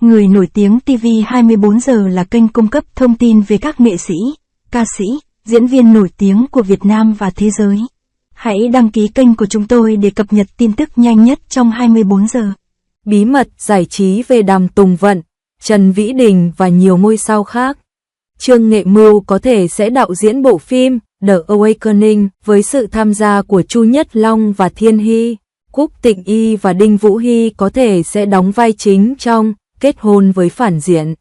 Người nổi tiếng TV 24 giờ là kênh cung cấp thông tin về các nghệ sĩ, ca sĩ, diễn viên nổi tiếng của Việt Nam và thế giới. Hãy đăng ký kênh của chúng tôi để cập nhật tin tức nhanh nhất trong 24 giờ. Bí mật giải trí về Đàm Tùng Vận, Trần Vĩ Đình và nhiều ngôi sao khác. Trương Nghệ Mưu có thể sẽ đạo diễn bộ phim The Awakening với sự tham gia của Chu Nhất Long và Thiên Hy. Cúc Tịnh Y và Đinh Vũ Hy có thể sẽ đóng vai chính trong Kết hôn với phản diện.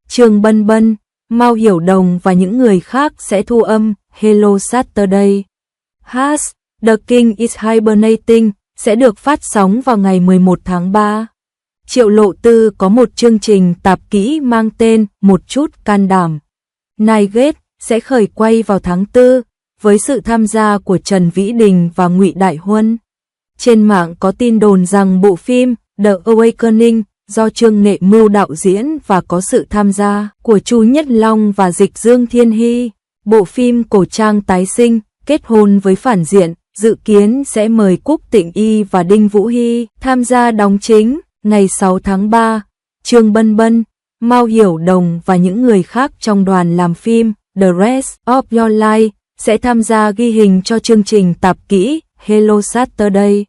Trương Bân Bân, Mao Hiểu Đồng và những người khác sẽ thu âm Hello Saturday. Has, The King is Hibernating sẽ được phát sóng vào ngày 11 tháng 3. Triệu Lộ Tư có một chương trình tạp kỹ mang tên Một chút can đảm. Nightgate sẽ khởi quay vào tháng 4 với sự tham gia của Trần Vĩ Đình và Ngụy Đại Huân. Trên mạng có tin đồn rằng bộ phim The Awakening do Trương Nghệ Mưu đạo diễn và có sự tham gia của Chu Nhất Long và Dịch Dương Thiên Hy. Bộ phim cổ trang tái sinh Kết hôn với phản diện dự kiến sẽ mời Cúc Tịnh Y và Đinh Vũ Hy tham gia đóng chính. Ngày 6 tháng 3, Trương Bân Bân, Mao Hiểu Đồng và những người khác trong đoàn làm phim The Rest of Your Life sẽ tham gia ghi hình cho chương trình tạp kỹ Hello Saturday.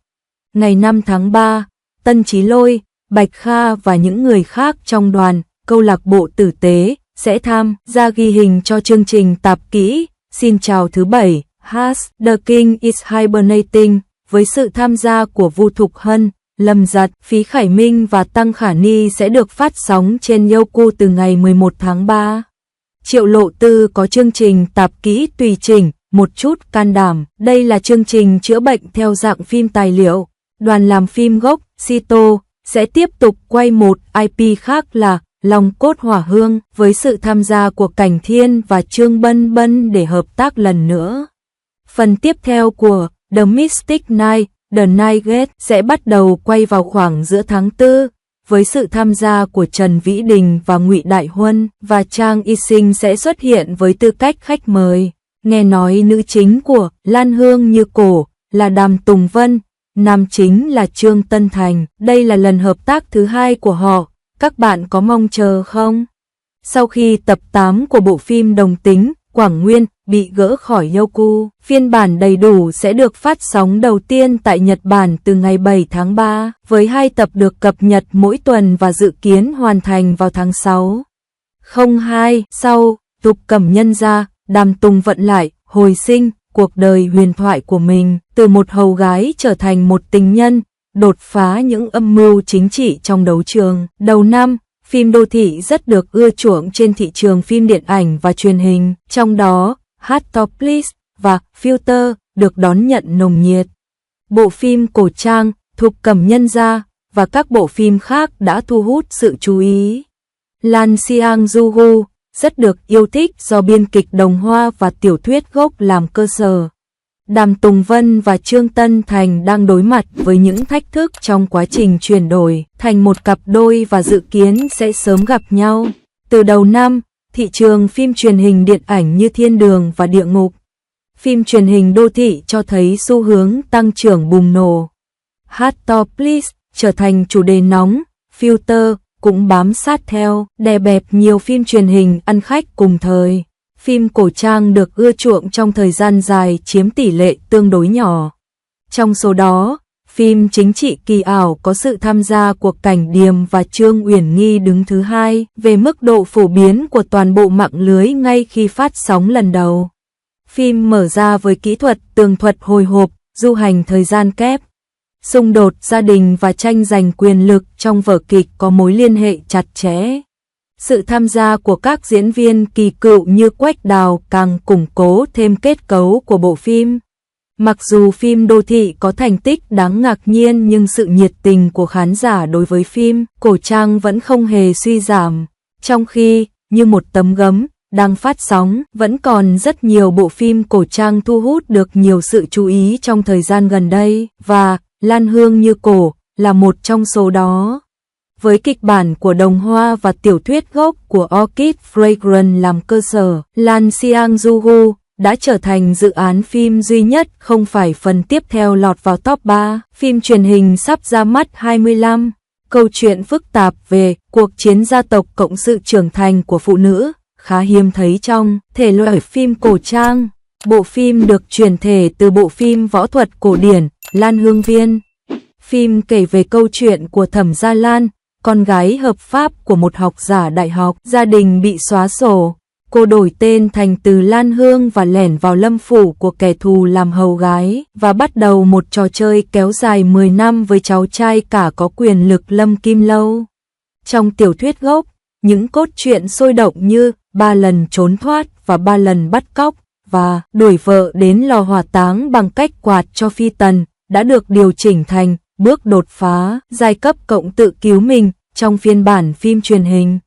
Ngày 5 tháng 3, Tân Chí Lôi, Bạch Kha và những người khác trong đoàn câu lạc bộ tử tế sẽ tham gia ghi hình cho chương trình tạp kỹ Xin chào thứ bảy, Has, The King is Hibernating với sự tham gia của Vu Thục Hân, Lâm Giật, Phí Khải Minh và Tăng Khả Ni sẽ được phát sóng trên Youku từ ngày 11 tháng 3. Triệu Lộ Tư có chương trình tạp kỹ tùy chỉnh, Một chút can đảm. Đây là chương trình chữa bệnh theo dạng phim tài liệu. Đoàn làm phim gốc, Sito, sẽ tiếp tục quay một IP khác là Lòng Cốt Hỏa Hương với sự tham gia của Cảnh Thiên và Trương Bân Bân để hợp tác lần nữa. Phần tiếp theo của The Mystic Night, The Nightgate sẽ bắt đầu quay vào khoảng giữa tháng 4 với sự tham gia của Trần Vĩ Đình và Ngụy Đại Huân, và Trang Y Sinh sẽ xuất hiện với tư cách khách mời. Nghe nói nữ chính của Lan Hương Như Cổ là Đàm Tùng Vân, nam chính là Trương Tân Thành. Đây là lần hợp tác thứ hai của họ, các bạn có mong chờ không? Sau khi tập 8 của bộ phim đồng tính Quảng Nguyên bị gỡ khỏi Youku, phiên bản đầy đủ sẽ được phát sóng đầu tiên tại Nhật Bản từ ngày 7 tháng 3, với 2 tập được cập nhật mỗi tuần và dự kiến hoàn thành vào tháng 6. 02 sau, Tục Cẩm Nhân ra, Đàm Tùng Vận lại hồi sinh cuộc đời huyền thoại của mình, từ một hầu gái trở thành một tình nhân, đột phá những âm mưu chính trị trong đấu trường. Đầu năm, phim đô thị rất được ưa chuộng trên thị trường phim điện ảnh và truyền hình, trong đó Hot Topless và Filter được đón nhận nồng nhiệt. Bộ phim cổ trang Thục Cẩm Nhân Gia và các bộ phim khác đã thu hút sự chú ý. Lan Xiang Juhu rất được yêu thích do biên kịch Đồng Hoa và tiểu thuyết gốc làm cơ sở. Đàm Tùng Vân và Trương Tân Thành đang đối mặt với những thách thức trong quá trình chuyển đổi thành một cặp đôi và dự kiến sẽ sớm gặp nhau. Từ đầu năm, thị trường phim truyền hình điện ảnh như Thiên Đường và Địa Ngục, phim truyền hình đô thị cho thấy xu hướng tăng trưởng bùng nổ. Hot Topless trở thành chủ đề nóng, Filter cũng bám sát theo, đè bẹp nhiều phim truyền hình ăn khách cùng thời. Phim cổ trang được ưa chuộng trong thời gian dài chiếm tỷ lệ tương đối nhỏ. Trong số đó, phim chính trị kỳ ảo có sự tham gia của Cảnh Điềm và Trương Uyển Nghi đứng thứ hai về mức độ phổ biến của toàn bộ mạng lưới ngay khi phát sóng lần đầu. Phim mở ra với kỹ thuật tường thuật hồi hộp, du hành thời gian kép. Xung đột gia đình và tranh giành quyền lực trong vở kịch có mối liên hệ chặt chẽ. Sự tham gia của các diễn viên kỳ cựu như Quách Đào càng củng cố thêm kết cấu của bộ phim. Mặc dù phim đô thị có thành tích đáng ngạc nhiên nhưng sự nhiệt tình của khán giả đối với phim cổ trang vẫn không hề suy giảm. Trong khi, như một tấm gấm, đang phát sóng, vẫn còn rất nhiều bộ phim cổ trang thu hút được nhiều sự chú ý trong thời gian gần đây, và Lan Hương Như Cổ là một trong số đó. Với kịch bản của Đồng Hoa và tiểu thuyết gốc của Orchid Fragrance làm cơ sở, Lan Xiang Juhu đã trở thành dự án phim duy nhất không phải phần tiếp theo lọt vào top 3 phim truyền hình sắp ra mắt 25. Câu chuyện phức tạp về cuộc chiến gia tộc cộng sự trưởng thành của phụ nữ, khá hiếm thấy trong thể loại phim cổ trang. Bộ phim được chuyển thể từ bộ phim võ thuật cổ điển Lan Hương Viên. Phim kể về câu chuyện của Thẩm Gia Lan, con gái hợp pháp của một học giả đại học. Gia đình bị xóa sổ, cô đổi tên thành Từ Lan Hương và lẻn vào lâm phủ của kẻ thù làm hầu gái, và bắt đầu một trò chơi kéo dài 10 năm với cháu trai cả có quyền lực Lâm Kim Lâu. Trong tiểu thuyết gốc, những cốt truyện sôi động như 3 lần trốn thoát và 3 lần bắt cóc và đuổi vợ đến lò hỏa táng bằng cách quạt cho phi tần đã được điều chỉnh thành bước đột phá giai cấp cộng tự cứu mình trong phiên bản phim truyền hình.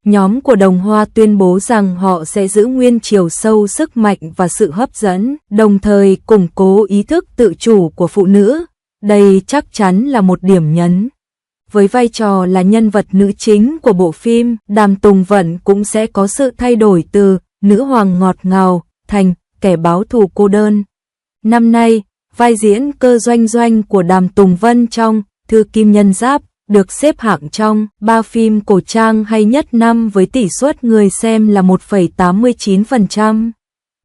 Nhóm của Đồng Hoa tuyên bố rằng họ sẽ giữ nguyên chiều sâu sức mạnh và sự hấp dẫn, đồng thời củng cố ý thức tự chủ của phụ nữ. Đây chắc chắn là một điểm nhấn. Với vai trò là nhân vật nữ chính của bộ phim, Đàm Tùng Vận cũng sẽ có sự thay đổi từ nữ hoàng ngọt ngào thành kẻ báo thù cô đơn. Năm nay, vai diễn Cơ Doanh Doanh của Đàm Tùng Vân trong Thư Kim Nhân Giáp được xếp hạng trong 3 phim cổ trang hay nhất năm với tỷ suất người xem là 1,89%.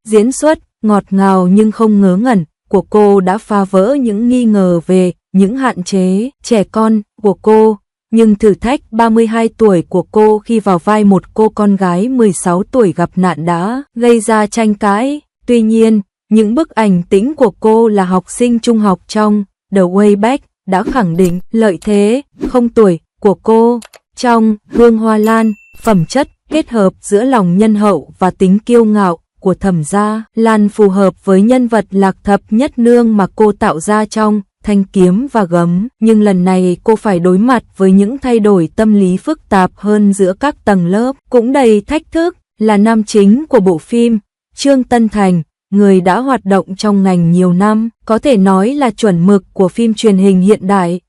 Diễn xuất ngọt ngào nhưng không ngớ ngẩn của cô đã phá vỡ những nghi ngờ về những hạn chế trẻ con của cô, nhưng thử thách 32 tuổi của cô khi vào vai một cô con gái 16 tuổi gặp nạn đã gây ra tranh cãi. Tuy nhiên, những bức ảnh tĩnh của cô là học sinh trung học trong The Way Back đã khẳng định lợi thế không tuổi của cô. Trong Hương Hoa Lan, phẩm chất kết hợp giữa lòng nhân hậu và tính kiêu ngạo của Thẩm Gia Lan phù hợp với nhân vật Lạc Thập Nhất Nương mà cô tạo ra trong Thanh Kiếm và Gấm, nhưng lần này cô phải đối mặt với những thay đổi tâm lý phức tạp hơn giữa các tầng lớp. Cũng đầy thách thức là nam chính của bộ phim, Trương Tân Thành, người đã hoạt động trong ngành nhiều năm, có thể nói là chuẩn mực của phim truyền hình hiện đại.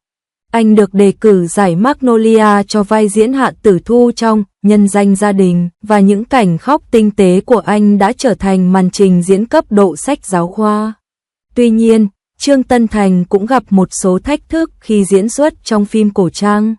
Anh được đề cử giải Magnolia cho vai diễn Hạ Tử Thu trong Nhân Danh Gia Đình, và những cảnh khóc tinh tế của anh đã trở thành màn trình diễn cấp độ sách giáo khoa. Tuy nhiên, Trương Tân Thành cũng gặp một số thách thức khi diễn xuất trong phim cổ trang.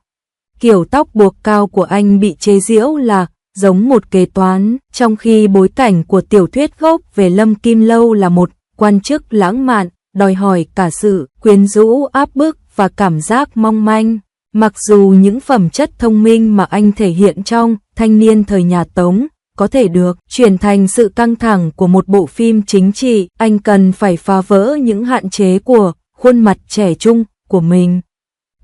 Kiểu tóc buộc cao của anh bị chế giễu là giống một kế toán, trong khi bối cảnh của tiểu thuyết gốc về Lâm Kim Lâu là một quan chức lãng mạn, đòi hỏi cả sự quyến rũ áp bức và cảm giác mong manh. Mặc dù những phẩm chất thông minh mà anh thể hiện trong Thanh Niên thời nhà Tống có thể được chuyển thành sự căng thẳng của một bộ phim chính trị, anh cần phải phá vỡ những hạn chế của khuôn mặt trẻ trung của mình.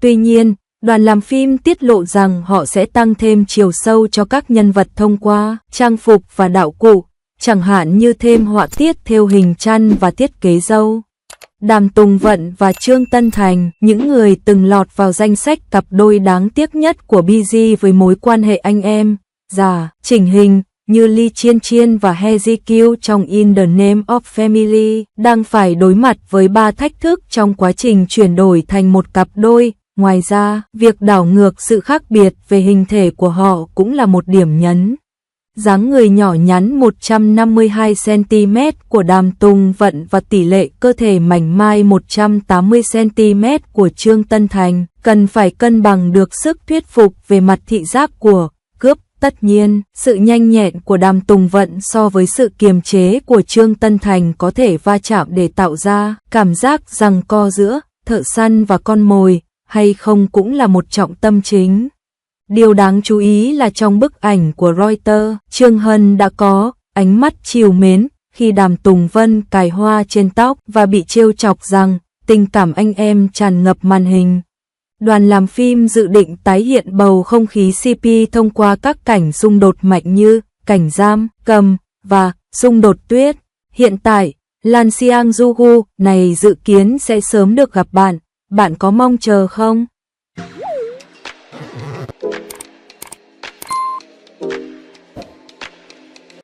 Tuy nhiên, đoàn làm phim tiết lộ rằng họ sẽ tăng thêm chiều sâu cho các nhân vật thông qua trang phục và đạo cụ, chẳng hạn như thêm họa tiết thêu hình chăn và thiết kế râu. Đàm Tùng Vận và Trương Tân Thành, những người từng lọt vào danh sách cặp đôi đáng tiếc nhất của BG với mối quan hệ anh em già chỉnh hình như Lee Chiên Chiên và He Ji Kyu trong In the Name of Family, đang phải đối mặt với 3 thách thức trong quá trình chuyển đổi thành một cặp đôi. Ngoài ra, việc đảo ngược sự khác biệt về hình thể của họ cũng là một điểm nhấn. Dáng người nhỏ nhắn 152cm của Đàm Tùng Vận và tỷ lệ cơ thể mảnh mai 180cm của Trương Tân Thành cần phải cân bằng được sức thuyết phục về mặt thị giác của cướp. Tất nhiên, sự nhanh nhẹn của Đàm Tùng Vận so với sự kiềm chế của Trương Tân Thành có thể va chạm để tạo ra cảm giác giằng co giữa thợ săn và con mồi, hay không cũng là một trọng tâm chính. Điều đáng chú ý là trong bức ảnh của Reuters, Trương Hân đã có ánh mắt trìu mến khi Đàm Tùng Vân cài hoa trên tóc và bị trêu chọc rằng tình cảm anh em tràn ngập màn hình. Đoàn làm phim dự định tái hiện bầu không khí CP thông qua các cảnh xung đột mạnh như cảnh giam, cầm và xung đột tuyết. Hiện tại, Lan Xiang Juhu này dự kiến sẽ sớm được gặp bạn. Bạn có mong chờ không?